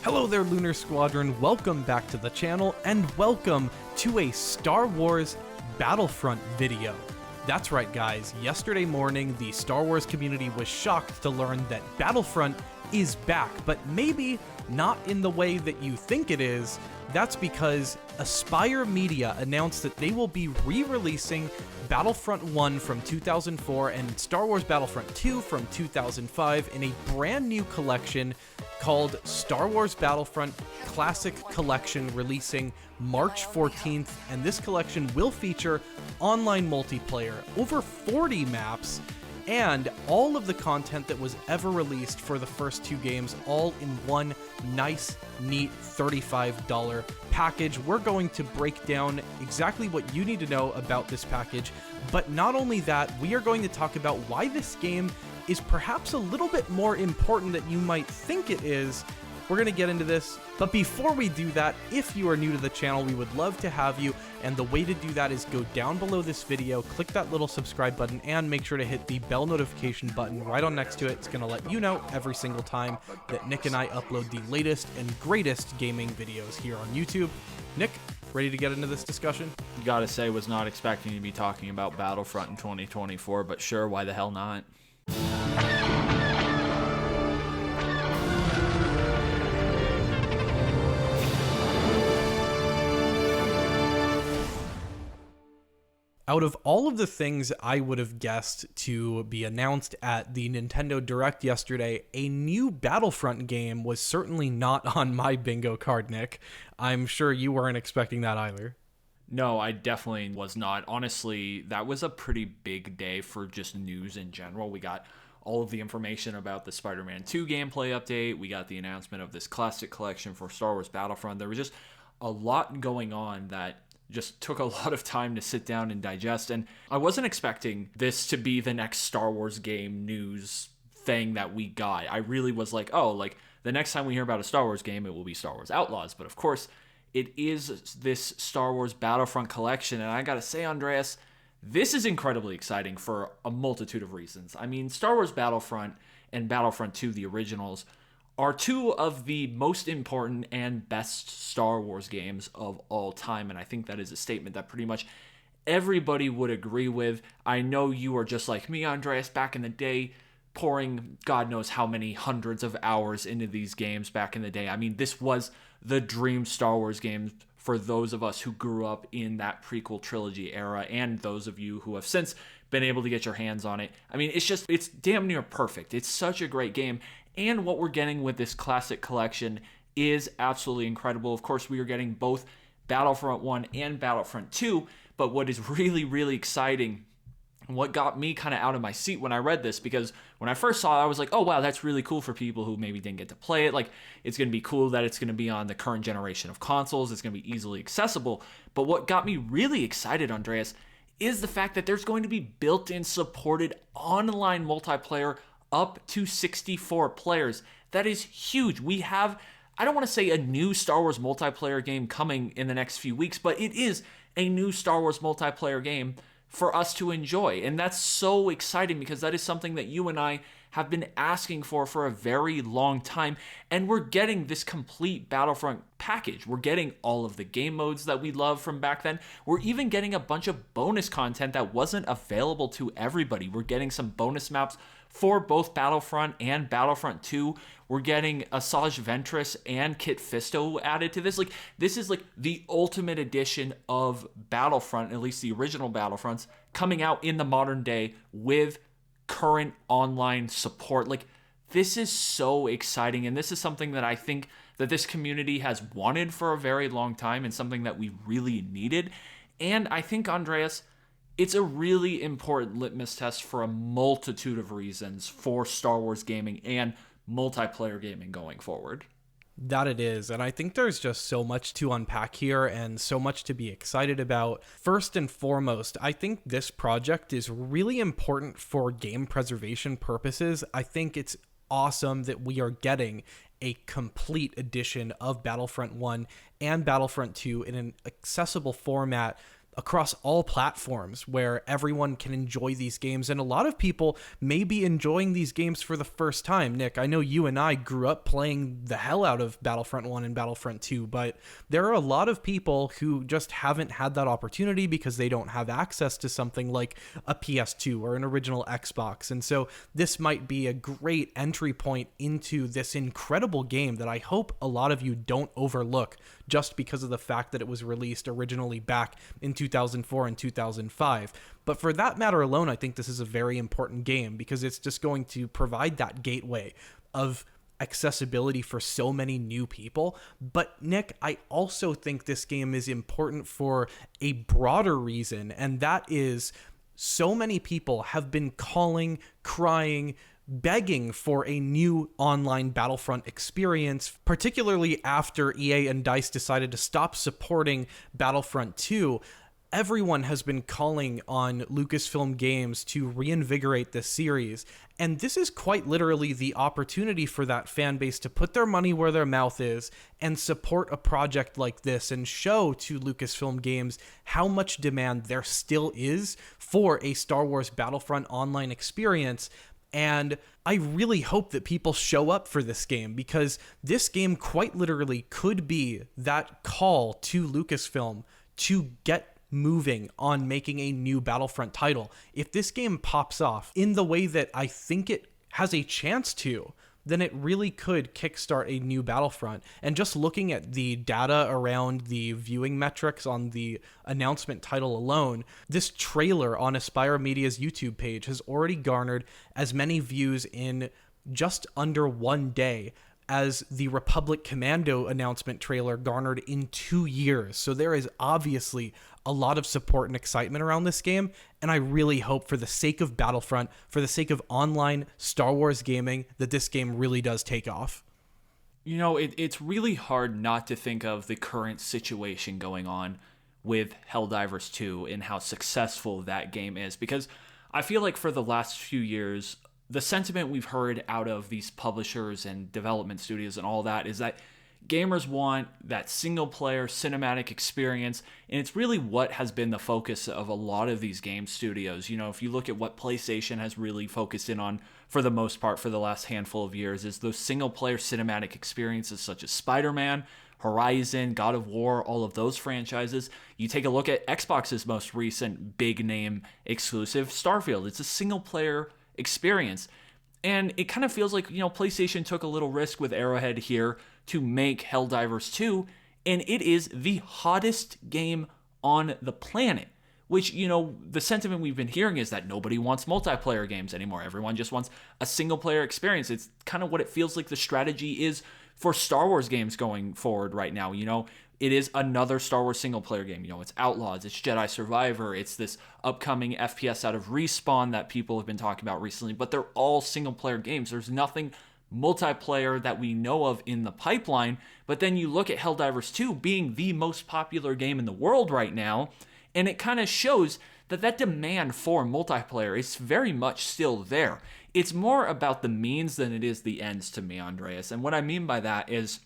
Hello there, Lunar Squadron, welcome back to the channel, and welcome to a Star Wars Battlefront video. That's right guys, yesterday morning the Star Wars community was shocked to learn that Battlefront is back, but maybe not in the way that you think it is. That's because Aspyr Media announced that they will be re-releasing Battlefront 1 from 2004 and Star Wars Battlefront 2 from 2005 in a brand new collection called Star Wars Battlefront Classic Collection, releasing March 14th, and this collection will feature online multiplayer, over 40 maps, and all of the content that was ever released for the first two games, all in one nice, neat $35 package. We're going to break down exactly what you need to know about this package, but not only that, we are going to talk about why this game is perhaps a little bit more important than you might think it is. We're going to get into this, but before we do that, if you are new to the channel, we would love to have you, and the way to do that is go down below this video, click that little subscribe button, and make sure to hit the bell notification button right on next to it. It's going to let you know every single time that Nick and I upload the latest and greatest gaming videos here on YouTube. Nick, ready to get into this discussion? Gotta say, was not expecting to be talking about Battlefront in 2024, but sure, why the hell not? Out of all of the things I would have guessed to be announced at the Nintendo Direct yesterday, a new Battlefront game was certainly not on my bingo card, Nick. I'm sure you weren't expecting that either. No, I definitely was not. Honestly, that was a pretty big day for just news in general. We got all of the information about the Spider-Man 2 gameplay update. We got the announcement of this Classic Collection for Star Wars Battlefront. There was just a lot going on that just took a lot of time to sit down and digest, and I wasn't expecting this to be the next Star Wars game news thing that we got. I really was like, oh, like the next time we hear about a Star Wars game, it will be Star Wars Outlaws, but of course it is this Star Wars Battlefront collection, and I gotta say, Andreas, this is incredibly exciting for a multitude of reasons. I mean, Star Wars Battlefront and Battlefront 2, the originals, are two of the most important and best Star Wars games of all time, and I think that is a statement that pretty much everybody would agree with. I know you are just like me, Andreas, back in the day, pouring God knows how many hundreds of hours into these games back in the day. I mean, this was the dream Star Wars game for those of us who grew up in that prequel trilogy era, and those of you who have since been able to get your hands on it. I mean, it's damn near perfect. It's such a great game. And what we're getting with this Classic Collection is absolutely incredible. Of course, we are getting both Battlefront 1 and Battlefront 2, but what is really, really exciting, and what got me kind of out of my seat when I read this, because when I first saw it, I was like, oh wow, that's really cool for people who maybe didn't get to play it. Like, it's going to be cool that it's going to be on the current generation of consoles. It's going to be easily accessible. But what got me really excited, Andreas, is the fact that there's going to be built-in supported online multiplayer up to 64 players. That is huge. We have, I don't want to say a new Star Wars multiplayer game coming in the next few weeks, but it is a new Star Wars multiplayer game for us to enjoy. And that's so exciting because that is something that you and I have been asking for a very long time. And we're getting this complete Battlefront package. We're getting all of the game modes that we love from back then. We're even getting a bunch of bonus content that wasn't available to everybody. We're getting some bonus maps for both Battlefront and Battlefront 2. We're getting Asajj Ventress and Kit Fisto added to this. Like, this is like the ultimate edition of Battlefront, at least the original Battlefronts, coming out in the modern day with current online support. Like, this is so exciting, and this is something that I think that this community has wanted for a very long time, and something that we really needed. And I think, Andreas, it's a really important litmus test for a multitude of reasons for Star Wars gaming and multiplayer gaming going forward. That it is, and I think there's just so much to unpack here and so much to be excited about. First and foremost, I think this project is really important for game preservation purposes. I think it's awesome that we are getting a complete edition of Battlefront 1 and Battlefront 2 in an accessible format across all platforms where everyone can enjoy these games. And a lot of people may be enjoying these games for the first time. Nick, I know you and I grew up playing the hell out of Battlefront 1 and Battlefront 2, but there are a lot of people who just haven't had that opportunity because they don't have access to something like a PS2 or an original Xbox. And so this might be a great entry point into this incredible game that I hope a lot of you don't overlook just because of the fact that it was released originally back in 2004 and 2005. But for that matter alone, I think this is a very important game because it's just going to provide that gateway of accessibility for so many new people. But Nick, I also think this game is important for a broader reason, and that is so many people have been calling, crying, begging for a new online Battlefront experience, particularly after EA and DICE decided to stop supporting Battlefront 2. Everyone has been calling on Lucasfilm Games to reinvigorate this series, and this is quite literally the opportunity for that fan base to put their money where their mouth is and support a project like this and show to Lucasfilm Games how much demand there still is for a Star Wars Battlefront online experience. And I really hope that people show up for this game, because this game quite literally could be that call to Lucasfilm to get moving on making a new Battlefront title. If this game pops off in the way that I think it has a chance to, then it really could kickstart a new Battlefront. And just looking at the data around the viewing metrics on the announcement title alone, this trailer on Aspire Media's YouTube page has already garnered as many views in just under 1 day as the Republic Commando announcement trailer garnered in 2 years. So there is obviously a lot of support and excitement around this game, and I really hope, for the sake of Battlefront, for the sake of online Star Wars gaming, that this game really does take off. You know, it's really hard not to think of the current situation going on with Helldivers 2 and how successful that game is, because I feel like for the last few years, the sentiment we've heard out of these publishers and development studios and all that is that gamers want that single-player cinematic experience, and it's really what has been the focus of a lot of these game studios. You know, if you look at what PlayStation has really focused in on for the most part for the last handful of years, is those single-player cinematic experiences such as Spider-Man, Horizon, God of War, all of those franchises. You take a look at Xbox's most recent big-name exclusive, Starfield. It's a single-player experience. And it kind of feels like, PlayStation took a little risk with Arrowhead here to make Helldivers 2, and it is the hottest game on the planet. Which, the sentiment we've been hearing is that nobody wants multiplayer games anymore. Everyone just wants a single-player experience. It's kind of what it feels like the strategy is for Star Wars games going forward right now. It is another Star Wars single-player game. It's Outlaws, it's Jedi Survivor, it's this upcoming FPS out of Respawn that people have been talking about recently, but they're all single-player games. There's nothing multiplayer that we know of in the pipeline, but then you look at Helldivers 2 being the most popular game in the world right now, and it kind of shows that demand for multiplayer is very much still there. It's more about the means than it is the ends to me, Andreas, and what I mean by that is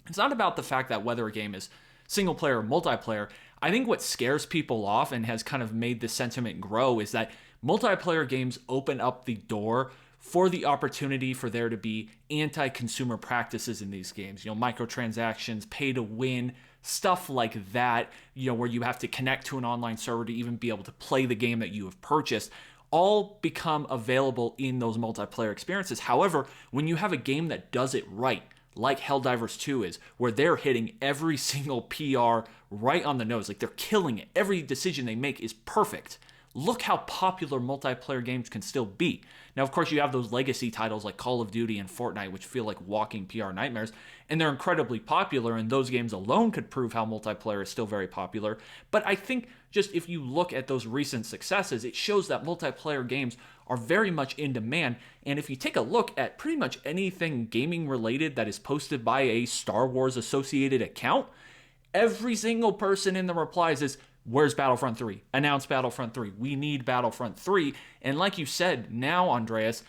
it's not about the fact that whether a game is single player or multiplayer. I think what scares people off and has kind of made the sentiment grow is that multiplayer games open up the door for the opportunity for there to be anti-consumer practices in these games. Microtransactions, pay to win, stuff like that, where you have to connect to an online server to even be able to play the game that you have purchased, all become available in those multiplayer experiences. However, when you have a game that does it right, like Helldivers 2 is, where they're hitting every single PR right on the nose, like they're killing it. Every decision they make is perfect. Look how popular multiplayer games can still be. Now, of course, you have those legacy titles like Call of Duty and Fortnite, which feel like walking PR nightmares, and they're incredibly popular, and those games alone could prove how multiplayer is still very popular. But I think just if you look at those recent successes, it shows that multiplayer games are very much in demand. And if you take a look at pretty much anything gaming related that is posted by a Star Wars associated account, every single person in the replies is, "Where's Battlefront 3? Announce Battlefront 3. We need Battlefront 3. And like you said, now, Andreas,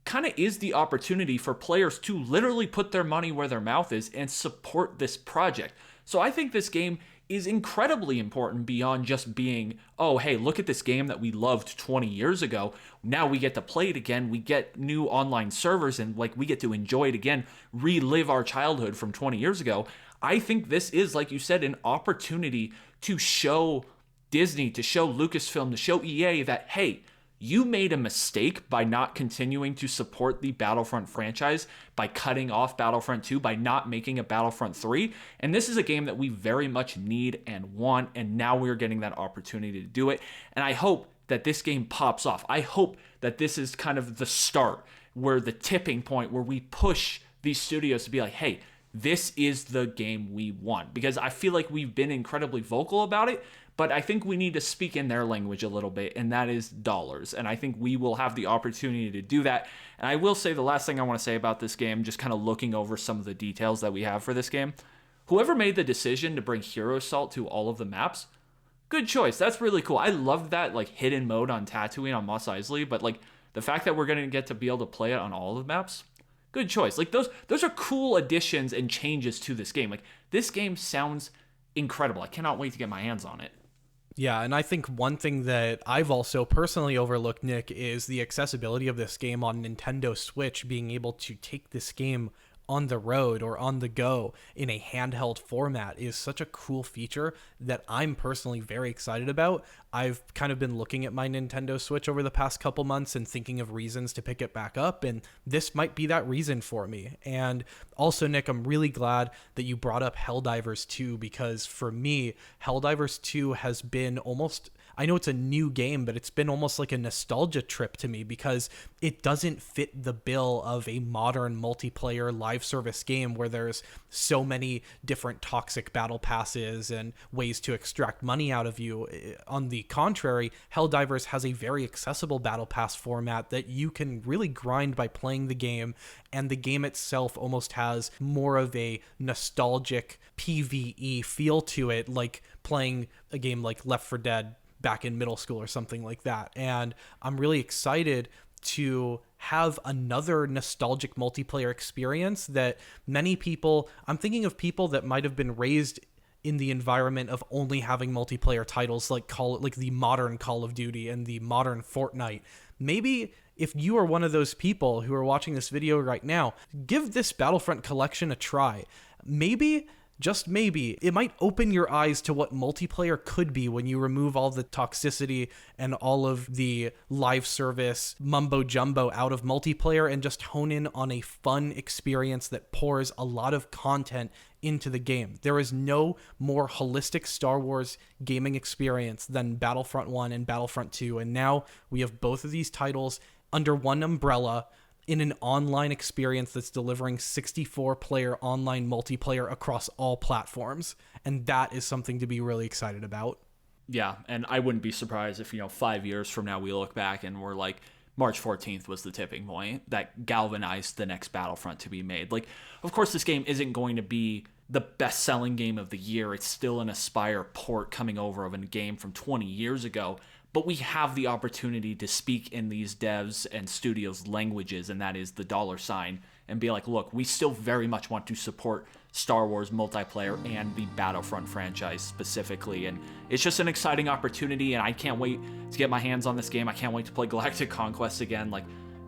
kind of is the opportunity for players to literally put their money where their mouth is and support this project. So I think this game is incredibly important beyond just being, oh, hey, look at this game that we loved 20 years ago. Now we get to play it again. We get new online servers and like we get to enjoy it again, relive our childhood from 20 years ago. I think this is, like you said, an opportunity to show Disney, to show Lucasfilm, to show EA that, hey, you made a mistake by not continuing to support the Battlefront franchise, by cutting off Battlefront 2, by not making a Battlefront 3. And this is a game that we very much need and want, and now we're getting that opportunity to do it. And I hope that this game pops off. I hope that this is kind of the start, where the tipping point, where we push these studios to be like, hey, this is the game we want. Because I feel like we've been incredibly vocal about it, but I think we need to speak in their language a little bit, and that is dollars. And I think we will have the opportunity to do that. And I will say the last thing I want to say about this game, just kind of looking over some of the details that we have for this game. Whoever made the decision to bring Hero Salt to all of the maps, good choice. That's really cool. I love that like hidden mode on Tatooine on Mos Eisley, but like the fact that we're going to get to be able to play it on all of the maps, good choice. Like those are cool additions and changes to this game. Like this game sounds incredible. I cannot wait to get my hands on it. Yeah, and I think one thing that I've also personally overlooked, Nick, is the accessibility of this game on Nintendo Switch, being able to take this game on the road or on the go in a handheld format is such a cool feature that I'm personally very excited about. I've kind of been looking at my Nintendo Switch over the past couple months and thinking of reasons to pick it back up, and this might be that reason for me. And also, Nick, I'm really glad that you brought up Helldivers 2, because for me, Helldivers 2 has been almost, I know it's a new game, but it's been almost like a nostalgia trip to me, because it doesn't fit the bill of a modern multiplayer live service game where there's so many different toxic battle passes and ways to extract money out of you. On the contrary, Helldivers has a very accessible battle pass format that you can really grind by playing the game, and the game itself almost has more of a nostalgic PvE feel to it, like playing a game like Left 4 Dead back in middle school or something like that. And I'm really excited to have another nostalgic multiplayer experience that many people, I'm thinking of people that might have been raised in the environment of only having multiplayer titles like the modern Call of Duty and the modern Fortnite. Maybe if you are one of those people who are watching this video right now, give this Battlefront collection a try. Maybe, just maybe, it might open your eyes to what multiplayer could be when you remove all the toxicity and all of the live service mumbo jumbo out of multiplayer and just hone in on a fun experience that pours a lot of content into the game. There is no more holistic Star Wars gaming experience than Battlefront 1 and Battlefront 2, and now we have both of these titles under one umbrella in an online experience that's delivering 64-player online multiplayer across all platforms. And that is something to be really excited about. Yeah, and I wouldn't be surprised if, 5 years from now we look back and we're like, March 14th was the tipping point that galvanized the next Battlefront to be made. Like, of course, this game isn't going to be the best-selling game of the year. It's still an Aspire port coming over of a game from 20 years ago. But we have the opportunity to speak in these devs and studios' languages, and that is the $, and be like, look, we still very much want to support Star Wars multiplayer and the Battlefront franchise specifically. And it's just an exciting opportunity, and I can't wait to get my hands on this game. I can't wait to play Galactic Conquest again. Like,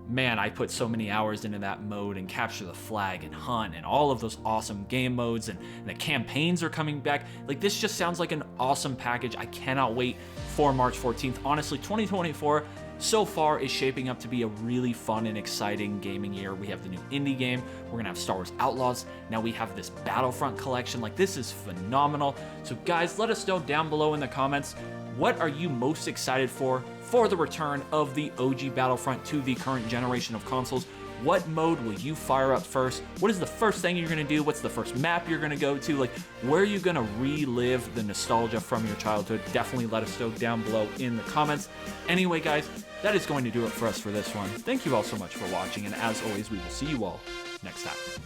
man, I put so many hours into that mode, and Capture the Flag and Hunt and all of those awesome game modes, and the campaigns are coming back. Like, this just sounds like an awesome package. I cannot wait for March 14th. Honestly, 2024 so far is shaping up to be a really fun and exciting gaming year. We have the new indie game. We're gonna have Star Wars Outlaws. Now we have this Battlefront collection. Like, this is phenomenal. So guys, let us know down below in the comments, what are you most excited for the return of the OG Battlefront to the current generation of consoles? What mode will you fire up first? What is the first thing you're going to do? What's the first map you're going to go to? Like, where are you going to relive the nostalgia from your childhood? Definitely let us know down below in the comments. Anyway, guys, that is going to do it for us for this one. Thank you all so much for watching, and as always, we will see you all next time.